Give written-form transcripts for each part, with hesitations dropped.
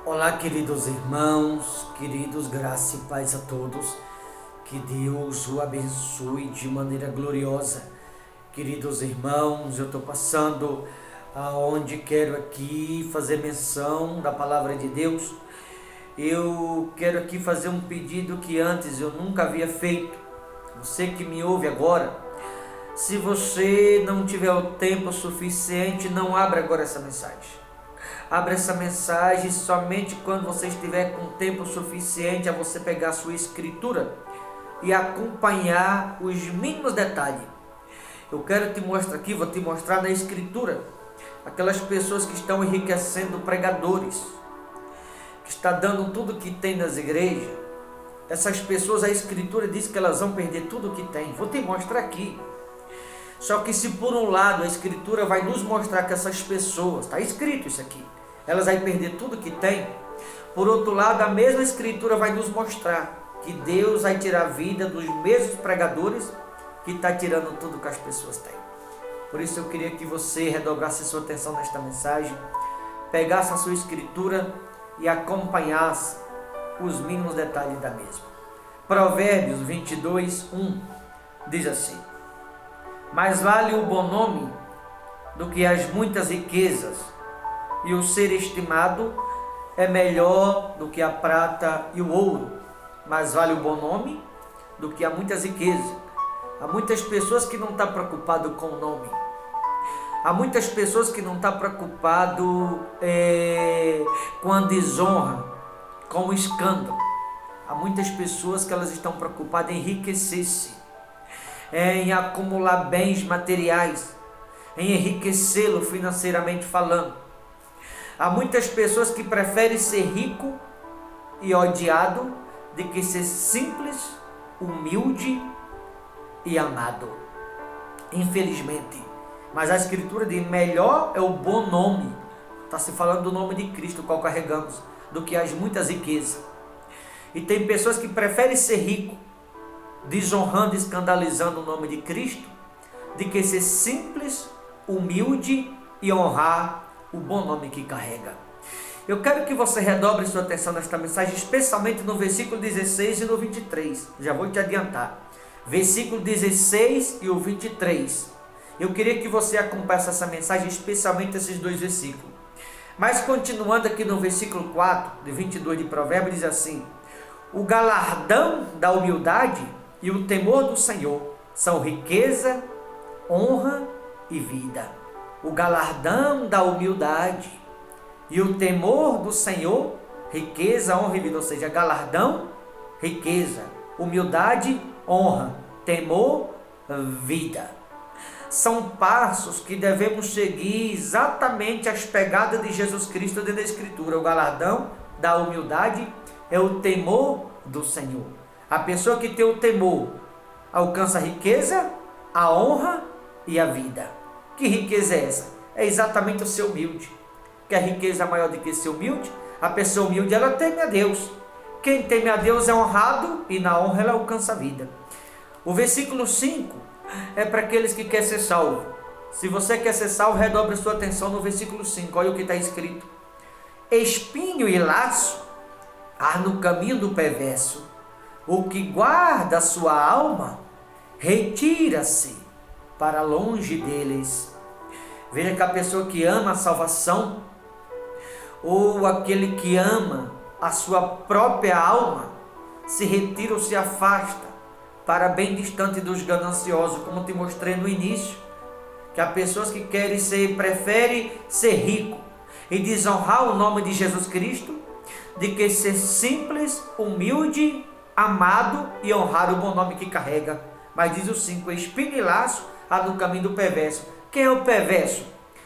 Olá, queridos irmãos, queridos, graça e paz a todos. Que Deus o abençoe de maneira gloriosa. Queridos irmãos, eu estou passando aonde quero aqui fazer menção da palavra de Deus. Eu quero aqui fazer um pedido que antes eu nunca havia feito. Você que me ouve agora, se você não tiver o tempo suficiente, não abra agora essa mensagem. Abra essa mensagem somente quando você estiver com tempo suficiente a você pegar a sua escritura e acompanhar os mínimos detalhes. Eu quero te mostrar aqui, vou te mostrar na escritura, aquelas pessoas que estão enriquecendo pregadores, que está dando tudo que tem nas igrejas. Essas pessoas, a escritura diz que elas vão perder tudo que tem. Vou te mostrar aqui. Só que se por um lado a escritura vai nos mostrar que essas pessoas, está escrito isso aqui, elas vão perder tudo que tem, por outro lado a mesma escritura vai nos mostrar que Deus vai tirar a vida dos mesmos pregadores que está tirando tudo que as pessoas têm. Por isso eu queria que você redobrasse sua atenção nesta mensagem, pegasse a sua escritura e acompanhasse os mínimos detalhes da mesma. Provérbios 22:1 diz assim: mais vale o bom nome do que as muitas riquezas, e o ser estimado é melhor do que a prata e o ouro. Mais vale o bom nome do que há muitas riquezas. Há muitas pessoas que não estão preocupadas com o nome. Há muitas pessoas que não estão preocupadas com a desonra, com o escândalo. Há muitas pessoas que elas estão preocupadas em enriquecer-se, em acumular bens materiais, em enriquecê-lo financeiramente falando. Há muitas pessoas que preferem ser rico e odiado do que ser simples, humilde e amado. Infelizmente. Mas a escritura diz: melhor é o bom nome. Está se falando do nome de Cristo, qual carregamos, do que as muitas riquezas. E tem pessoas que preferem ser rico, desonrando e escandalizando o nome de Cristo, de que ser simples, humilde e honrar o bom nome que carrega. Eu quero que você redobre sua atenção nesta mensagem, especialmente no versículo 16 e no 23. Já vou te adiantar. Versículo 16 e o 23. Eu queria que você acompanhasse essa mensagem, especialmente esses dois versículos. Mas continuando aqui no versículo 4, de 22 de Provérbios, diz assim: o galardão da humildade e o temor do Senhor são riqueza, honra e vida. O galardão da humildade e o temor do Senhor, riqueza, honra e vida. Ou seja, galardão, riqueza, humildade, honra, temor, vida. São passos que devemos seguir exatamente as pegadas de Jesus Cristo dentro da Escritura. O galardão da humildade é o temor do Senhor. A pessoa que tem o temor alcança a riqueza, a honra e a vida. Que riqueza é essa? É exatamente o ser humilde. Que a riqueza é maior do que ser humilde? A pessoa humilde, ela teme a Deus. Quem teme a Deus é honrado e na honra ela alcança a vida. O versículo 5 é para aqueles que querem ser salvos. Se você quer ser salvo, redobre sua atenção no versículo 5. Olha o que está escrito: espinho e laço há no caminho do perverso. O que guarda a sua alma, retira-se para longe deles. Veja que a pessoa que ama a salvação, ou aquele que ama a sua própria alma, se retira ou se afasta para bem distante dos gananciosos, como te mostrei no início, que há pessoas que preferem ser rico e desonrar o nome de Jesus Cristo, de que ser simples, humilde, amado e honrar o bom nome que carrega. Mas diz o 5, espinho e laço há no caminho do perverso. Quem é o perverso?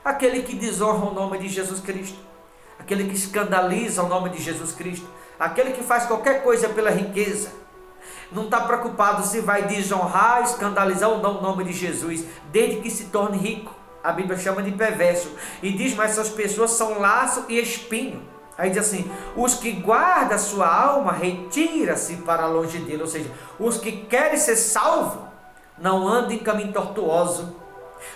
Aquele que desonra o nome de Jesus Cristo, aquele que escandaliza o nome de Jesus Cristo, aquele que faz qualquer coisa pela riqueza, não está preocupado se vai desonrar, escandalizar o nome de Jesus, desde que se torne rico. A Bíblia chama de perverso e diz: mas essas pessoas são laço e espinho. Aí diz assim: os que guardam a sua alma, retira-se para longe dele. Ou seja, os que querem ser salvos não andam em caminho tortuoso,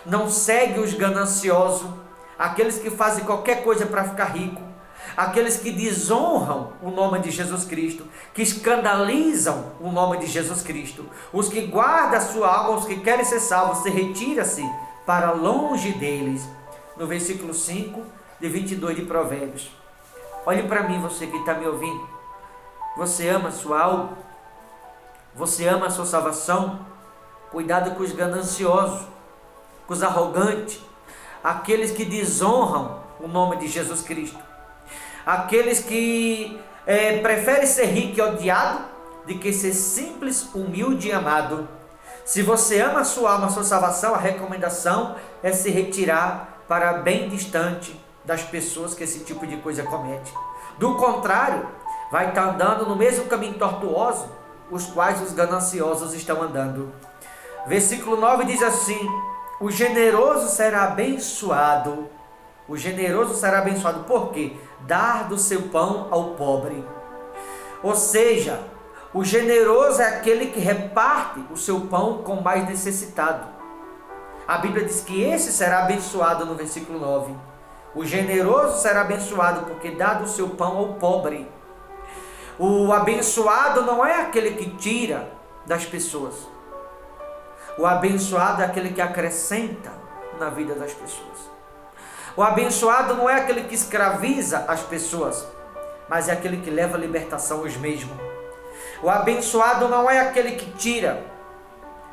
não seguem os gananciosos, aqueles que fazem qualquer coisa para ficar rico, aqueles que desonram o nome de Jesus Cristo, que escandalizam o nome de Jesus Cristo, os que guardam a sua alma, os que querem ser salvos, se retira-se para longe deles. No versículo 5 de 22 de Provérbios. Olhe para mim, você que está me ouvindo. Você ama a sua alma? Você ama a sua salvação? Cuidado com os gananciosos, com os arrogantes, aqueles que desonram o nome de Jesus Cristo, aqueles que preferem ser rico e odiado do que ser simples, humilde e amado. Se você ama a sua alma, a sua salvação, a recomendação é se retirar para bem distante das pessoas que esse tipo de coisa comete. Do contrário, vai estar andando no mesmo caminho tortuoso os quais os gananciosos estão andando. Versículo 9 diz assim: o generoso será abençoado. O generoso será abençoado. Por quê? Dar do seu pão ao pobre. Ou seja, o generoso é aquele que reparte o seu pão com o mais necessitado. A Bíblia diz que esse será abençoado no versículo 9. O generoso será abençoado porque dá do seu pão ao pobre. O abençoado não é aquele que tira das pessoas. O abençoado é aquele que acrescenta na vida das pessoas. O abençoado não é aquele que escraviza as pessoas, mas é aquele que leva a libertação aos mesmos. O abençoado não é aquele que tira,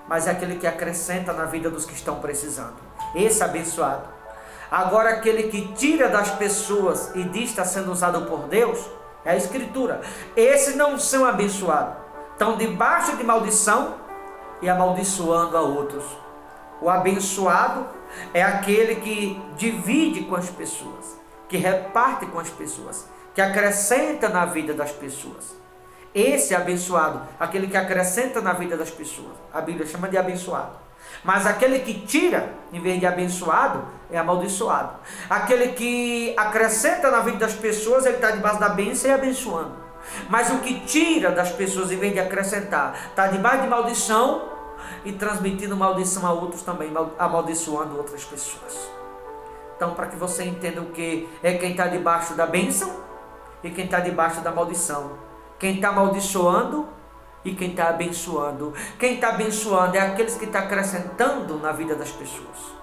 mas é aquele que acrescenta na vida dos que estão precisando. Esse é abençoado. Agora, aquele que tira das pessoas e diz que está sendo usado por Deus, é a Escritura. Esses não são abençoados. Estão debaixo de maldição e amaldiçoando a outros. O abençoado é aquele que divide com as pessoas, que reparte com as pessoas, que acrescenta na vida das pessoas. Esse é abençoado, aquele que acrescenta na vida das pessoas. A Bíblia chama de abençoado. Mas aquele que tira, em vez de abençoado, é amaldiçoado. Aquele que acrescenta na vida das pessoas, ele está debaixo da bênção e abençoando. Mas o que tira das pessoas, em vez de acrescentar, está debaixo de maldição e transmitindo maldição a outros também, amaldiçoando outras pessoas. Então, para que você entenda o que é quem está debaixo da bênção e quem está debaixo da maldição. Quem está amaldiçoando e quem está abençoando. Quem está abençoando é aqueles que estão acrescentando na vida das pessoas.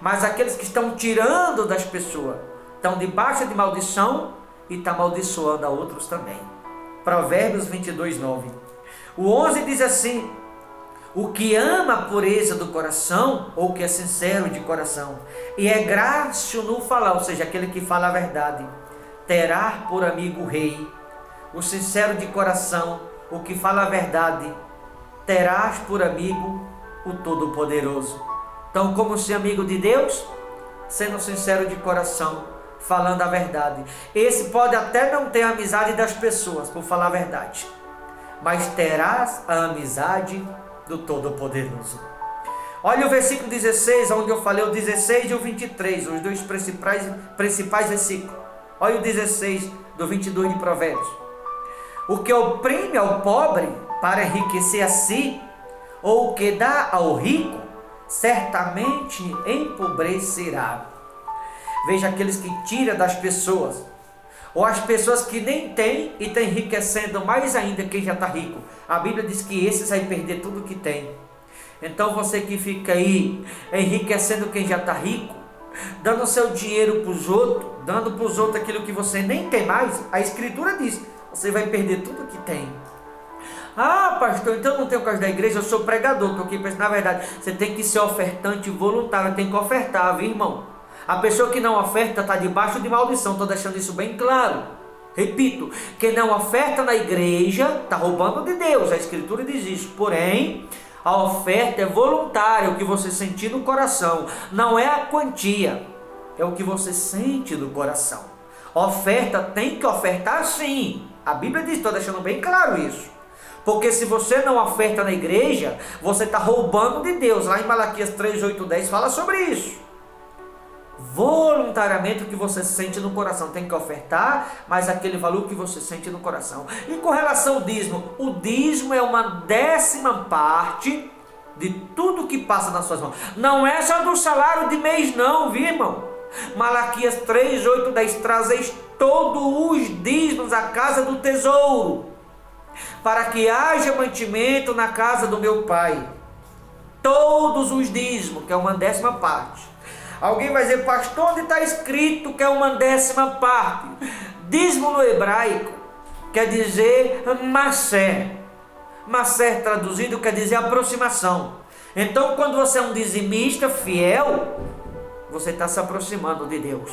Mas aqueles que estão tirando das pessoas, estão debaixo de maldição e estão amaldiçoando a outros também. Provérbios 22, 9. O 11 diz assim: o que ama a pureza do coração, ou que é sincero de coração, e é grácil no falar, ou seja, aquele que fala a verdade, terá por amigo o rei. O sincero de coração, o que fala a verdade, terás por amigo o Todo-Poderoso. Então, como ser amigo de Deus? Sendo sincero de coração, falando a verdade. Esse pode até não ter a amizade das pessoas, por falar a verdade, mas terás a amizade do Todo-Poderoso. Olha o versículo 16, onde eu falei o 16 e o 23, os dois principais versículos. Olha o 16 do 22 de Provérbios. O que oprime ao pobre para enriquecer a si, ou o que dá ao rico, certamente empobrecerá. Veja aqueles que tiram das pessoas, ou as pessoas que nem têm e estão enriquecendo mais ainda quem já está rico. A Bíblia diz que esses vai perder tudo que tem. Então você que fica aí enriquecendo quem já está rico, dando seu dinheiro para os outros, dando para os outros aquilo que você nem tem mais, a Escritura diz: você vai perder tudo que tem. Ah, pastor, então não tenho caso da igreja, eu sou pregador. Porque, na verdade, você tem que ser ofertante voluntário, tem que ofertar, viu, irmão? A pessoa que não oferta está debaixo de maldição, estou deixando isso bem claro. Repito, quem não oferta na igreja está roubando de Deus, a Escritura diz isso. Porém, a oferta é voluntária, o que você sentir no coração, não é a quantia, é o que você sente no coração. Oferta tem que ofertar sim, a Bíblia diz, estou deixando bem claro isso. Porque se você não oferta na igreja, você está roubando de Deus. Lá em Malaquias 3, 8, 10 fala sobre isso. Voluntariamente o que você sente no coração tem que ofertar, mas aquele valor que você sente no coração. E com relação ao dízimo, o dízimo é uma 10ª parte de tudo que passa nas suas mãos. Não é só do salário de mês não, viu, irmão? Malaquias 3, 8, 10, trazeis todos os dízimos à casa do tesouro, para que haja mantimento na casa do meu pai. Todos os dízimos, que é uma 10ª parte. Alguém vai dizer, pastor, onde está escrito que é uma 10ª parte? Dízimo no hebraico quer dizer maser. Maser traduzido quer dizer aproximação. Então, quando você é um dizimista fiel, você está se aproximando de Deus.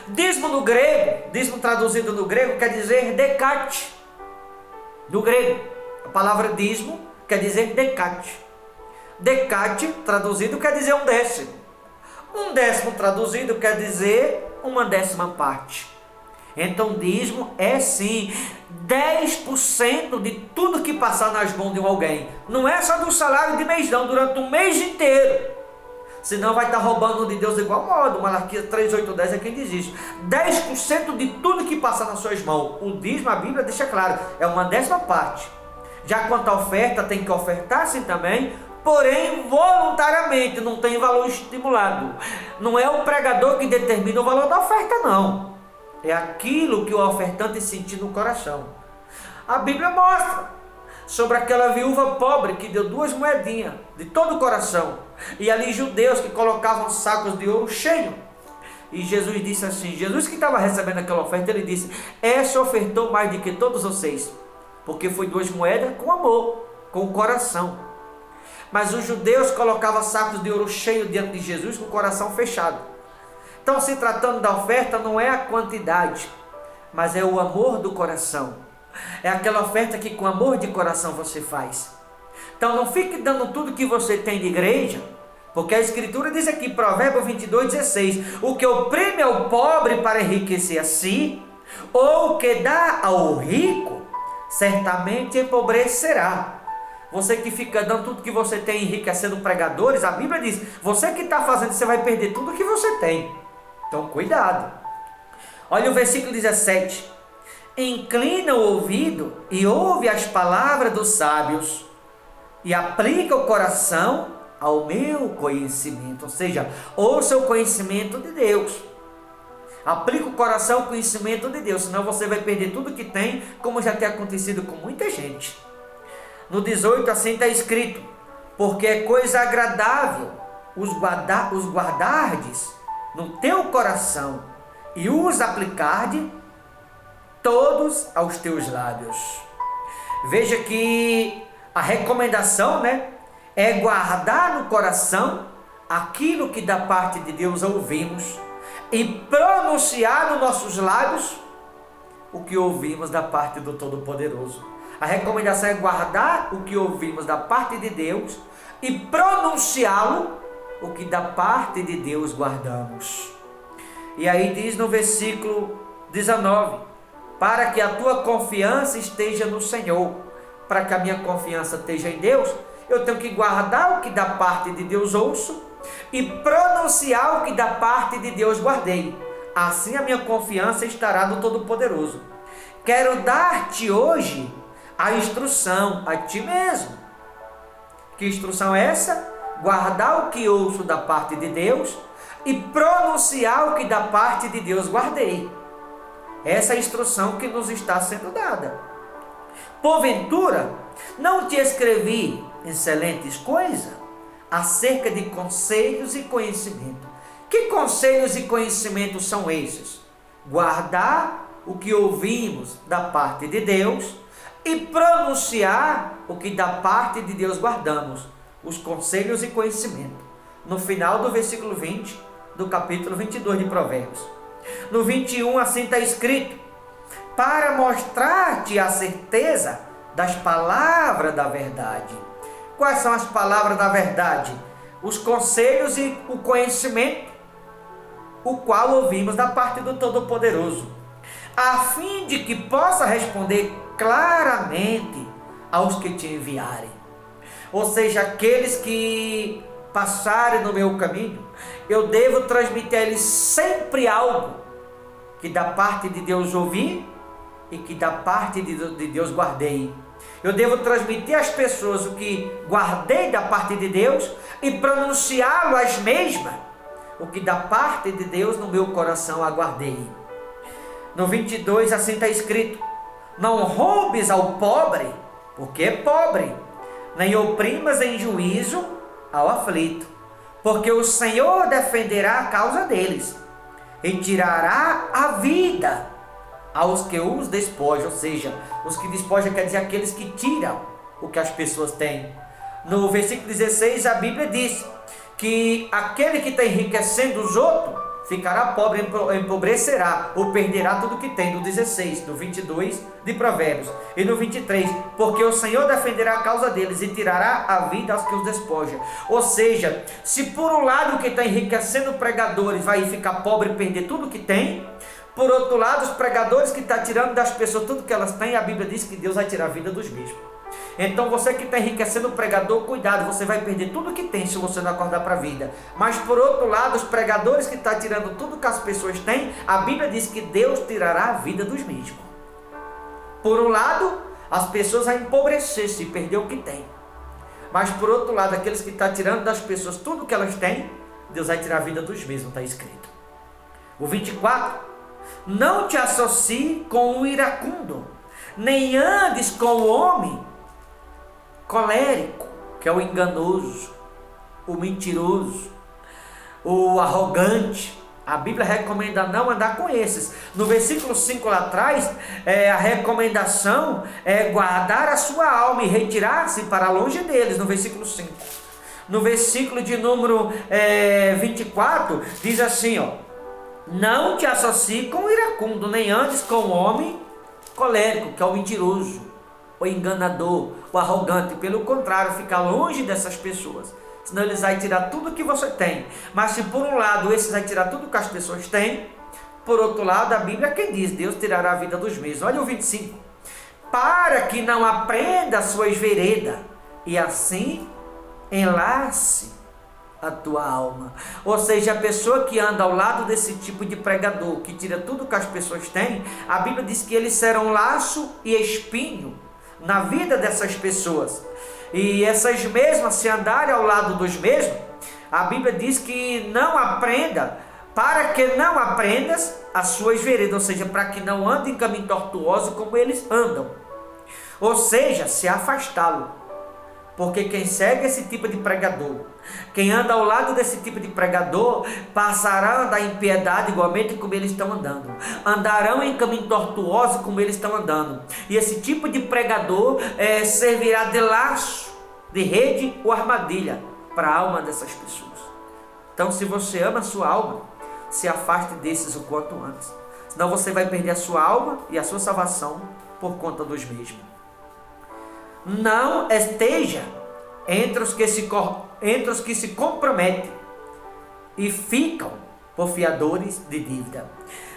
Dízimo no grego, dízimo traduzido no grego quer dizer decate. Do grego, a palavra dízimo quer dizer decate. Decate traduzido quer dizer um décimo. Um décimo traduzido quer dizer uma 10ª parte. Então dízimo é sim 10% de tudo que passar nas mãos de alguém. Não é só do salário de mês não, durante um mês inteiro. Senão vai estar roubando de Deus de igual modo. Malaquias 3, 8, 10 é quem diz isso. 10% de tudo que passar nas suas mãos. O dízimo, a Bíblia deixa claro, é uma 10ª parte. Já quanto à oferta, tem que ofertar sim também, porém voluntariamente, não tem valor estimulado. Não é o pregador que determina o valor da oferta não. É aquilo que o ofertante sentir no coração. A Bíblia mostra sobre aquela viúva pobre que deu 2 moedinhas de todo o coração. E ali judeus que colocavam sacos de ouro cheio. E Jesus disse assim, Jesus que estava recebendo aquela oferta, ele disse, essa ofertou mais do que todos vocês. Porque foi 2 moedas com amor, com o coração. Mas os judeus colocavam sacos de ouro cheio diante de Jesus com o coração fechado. Então, se tratando da oferta, não é a quantidade, mas é o amor do coração. É aquela oferta que com amor de coração você faz. Então, não fique dando tudo que você tem de igreja, porque a Escritura diz aqui, Provérbio 22, 16, o que oprime ao pobre para enriquecer a si, ou o que dá ao rico, certamente empobrecerá. Você que fica dando tudo que você tem, enriquecendo pregadores, a Bíblia diz, você que está fazendo, você vai perder tudo que você tem. Então, cuidado. Olha o versículo 17. Inclina o ouvido e ouve as palavras dos sábios e aplica o coração ao meu conhecimento. Ou seja, ouça o conhecimento de Deus. Aplica o coração ao conhecimento de Deus, senão você vai perder tudo que tem, como já tem acontecido com muita gente. No 18 assim está escrito, porque é coisa agradável os guardardes no teu coração e os aplicardes todos aos teus lábios. Veja que a recomendação, é guardar no coração aquilo que da parte de Deus ouvimos e pronunciar nos nossos lábios o que ouvimos da parte do Todo-Poderoso. A recomendação é guardar o que ouvimos da parte de Deus e pronunciá-lo o que da parte de Deus guardamos. E aí diz no versículo 19, para que a tua confiança esteja no Senhor. Para que a minha confiança esteja em Deus, eu tenho que guardar o que da parte de Deus ouço e pronunciar o que da parte de Deus guardei. Assim a minha confiança estará no Todo-Poderoso. Quero dar-te hoje a instrução a ti mesmo. Que instrução é essa? Guardar o que ouço da parte de Deus e pronunciar o que da parte de Deus guardei. Essa é a instrução que nos está sendo dada. Porventura, não te escrevi excelentes coisas acerca de conselhos e conhecimento. Que conselhos e conhecimentos são esses? Guardar o que ouvimos da parte de Deus e pronunciar o que da parte de Deus guardamos, os conselhos e conhecimento. No final do versículo 20 do capítulo 22 de Provérbios. No 21 assim está escrito, para mostrar-te a certeza das palavras da verdade. Quais são as palavras da verdade? Os conselhos e o conhecimento, o qual ouvimos da parte do Todo-Poderoso, a fim de que possa responder claramente aos que te enviarem. Ou seja, aqueles que passarem no meu caminho, eu devo transmitir a eles sempre algo que da parte de Deus ouvi e que da parte de Deus guardei. Eu devo transmitir às pessoas o que guardei da parte de Deus e pronunciá-lo às mesmas o que da parte de Deus no meu coração aguardei. No 22 assim está escrito: não roubes ao pobre, porque é pobre, nem oprimas em juízo ao aflito, porque o Senhor defenderá a causa deles e tirará a vida aos que os despojam. Ou seja, os que despojam quer dizer aqueles que tiram o que as pessoas têm. No versículo 16 a Bíblia diz que aquele que está enriquecendo os outros ficará pobre, empobrecerá ou perderá tudo que tem. No 16, no 22 de Provérbios. E no 23, porque o Senhor defenderá a causa deles e tirará a vida aos que os despojam. Ou seja, se por um lado quem está enriquecendo pregadores vai ficar pobre e perder tudo que tem, por outro lado os pregadores que estão tirando das pessoas tudo que elas têm, a Bíblia diz que Deus vai tirar a vida dos mesmos. Então você que está enriquecendo o pregador, cuidado, você vai perder tudo que tem se você não acordar para a vida. Mas por outro lado, os pregadores que estão tirando tudo que as pessoas têm, a Bíblia diz que Deus tirará a vida dos mesmos. Por um lado, as pessoas vão empobrecer se perder o que tem. Mas por outro lado, aqueles que estão tirando das pessoas tudo que elas têm, Deus vai tirar a vida dos mesmos, está escrito. O 24, não te associe com o iracundo, nem andes com o homem colérico, que é o enganoso, o mentiroso, o arrogante. A Bíblia recomenda não andar com esses. No versículo 5 lá atrás, a recomendação é guardar a sua alma e retirar-se para longe deles, no versículo 5. No versículo de número 24, diz assim, ó: não te associe com o iracundo, nem andes com o homem colérico, que é o mentiroso, o enganador, o arrogante. Pelo contrário, fica longe dessas pessoas, senão eles vão tirar tudo que você tem. Mas se por um lado esses vão tirar tudo que as pessoas têm, por outro lado a Bíblia que diz, Deus tirará a vida dos mesmos. Olha o 25, para que não aprenda as suas veredas, e assim enlace a tua alma. Ou seja, a pessoa que anda ao lado desse tipo de pregador, que tira tudo que as pessoas têm, a Bíblia diz que eles serão laço e espinho na vida dessas pessoas. E essas mesmas, se andarem ao lado dos mesmos, a Bíblia diz que não aprenda, para que não aprendas as suas veredas, ou seja, para que não ande em caminho tortuoso como eles andam. Ou seja, se afastá-lo. Porque quem segue esse tipo de pregador, quem anda ao lado desse tipo de pregador, passará a andar em piedade igualmente como eles estão andando. Andarão em caminho tortuoso como eles estão andando. E esse tipo de pregador servirá de laço, de rede ou armadilha para a alma dessas pessoas. Então, se você ama a sua alma, se afaste desses o quanto antes. Senão você vai perder a sua alma e a sua salvação por conta dos mesmos. Não esteja entre os que se comprometem e ficam por fiadores de dívida.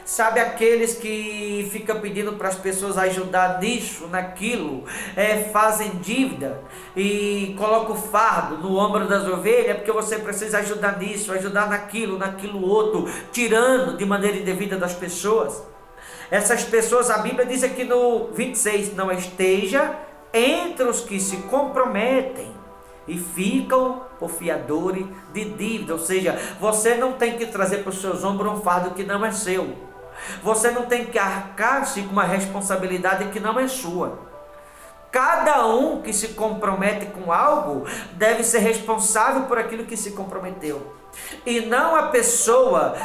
Sabe aqueles que ficam pedindo para as pessoas ajudar nisso, naquilo, fazem dívida e colocam o fardo no ombro das ovelhas, porque você precisa ajudar nisso, ajudar naquilo outro, tirando de maneira indevida das pessoas. Essas pessoas, a Bíblia diz aqui no 26, não esteja entre os que se comprometem e ficam por fiadores de dívida. Ou seja, você não tem que trazer para os seus ombros um fardo que não é seu. Você não tem que arcar-se com uma responsabilidade que não é sua. Cada um que se compromete com algo deve ser responsável por aquilo que se comprometeu. E não a pessoa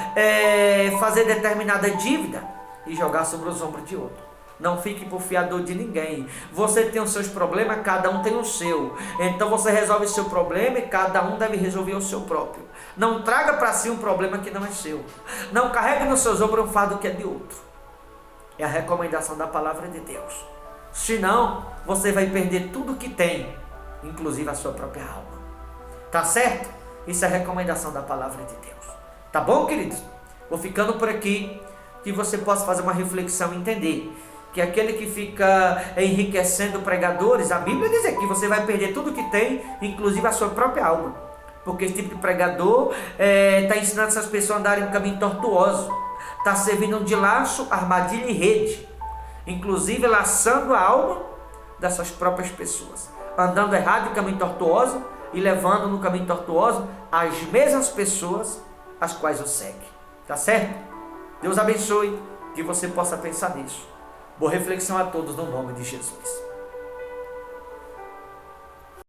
fazer determinada dívida e jogar sobre os ombros de outro. Não fique por fiador de ninguém. Você tem os seus problemas, cada um tem o seu. Então você resolve o seu problema e cada um deve resolver o seu próprio. Não traga para si um problema que não é seu. Não carregue nos seus ombros um fardo que é de outro. É a recomendação da palavra de Deus. Senão, você vai perder tudo que tem, inclusive a sua própria alma. Tá certo? Isso é a recomendação da palavra de Deus. Tá bom, queridos? Vou ficando por aqui, que você possa fazer uma reflexão e entender que aquele que fica enriquecendo pregadores, a Bíblia diz aqui, você vai perder tudo que tem, inclusive a sua própria alma. Porque esse tipo de pregador está ensinando essas pessoas a andarem em caminho tortuoso. Está servindo de laço, armadilha e rede. Inclusive laçando a alma dessas próprias pessoas. Andando errado em caminho tortuoso e levando no caminho tortuoso as mesmas pessoas as quais o seguem. Tá certo? Deus abençoe, que você possa pensar nisso. Boa reflexão a todos no nome de Jesus.